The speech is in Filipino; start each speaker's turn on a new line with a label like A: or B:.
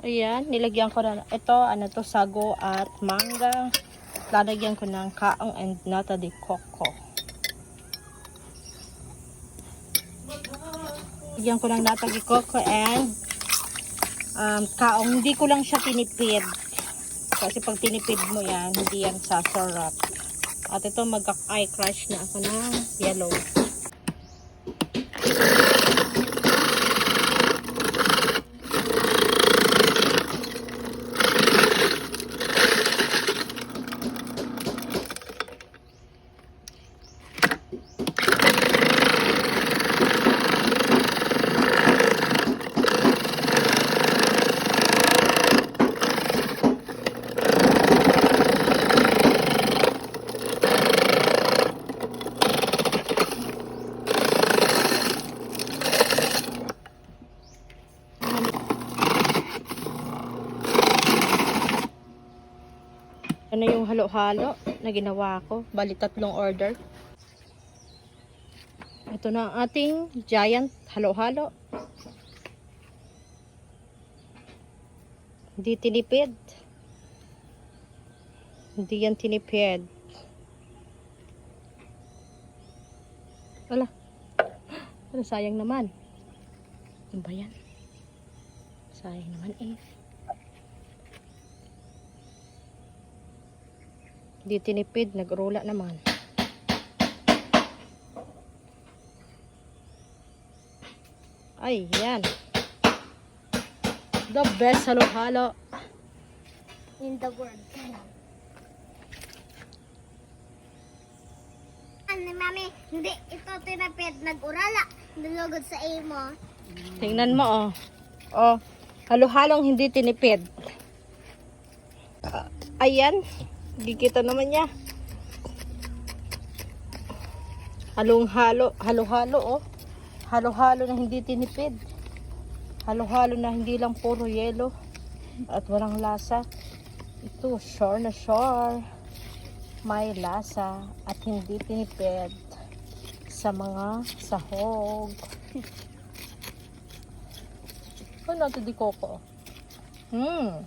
A: Ayan, nilagyan ko na ito, ano to, sago at mangga. Lalagyan ko ng kaong and nata de coco. Lagyan ko ng nata de coco and kaong. Hindi ko lang siya tinipid. Kasi pag tinipid mo yan, hindi yan sasarap. At ito, mag-eye crush na ako ng yellow. Ano yung halo-halo na ginawa ko. Bali 3 order. Ito na ang ating giant halo-halo. Hindi tinipid. Hindi yan tinipid. Wala. Wala, sayang naman. Ano ba yan? Sayang naman eh. Hindi tinipid, nagrula naman. Ay, yan. The best halo-halo
B: in the world. Ano, mami, hindi ito tinapid, nag-urala. Nalugod sa imo.
A: Tingnan mo, oh. Oh, halo-halong hindi tinipid. Ayan. Gigita naman niya. Halo-halo, oh. Halo-halo na hindi tinipid. Halo-halo na hindi lang puro yelo at walang lasa. Ito, sure na sure. May lasa at hindi tinipid sa mga sahog. Ano ito di coco?
B: Wee.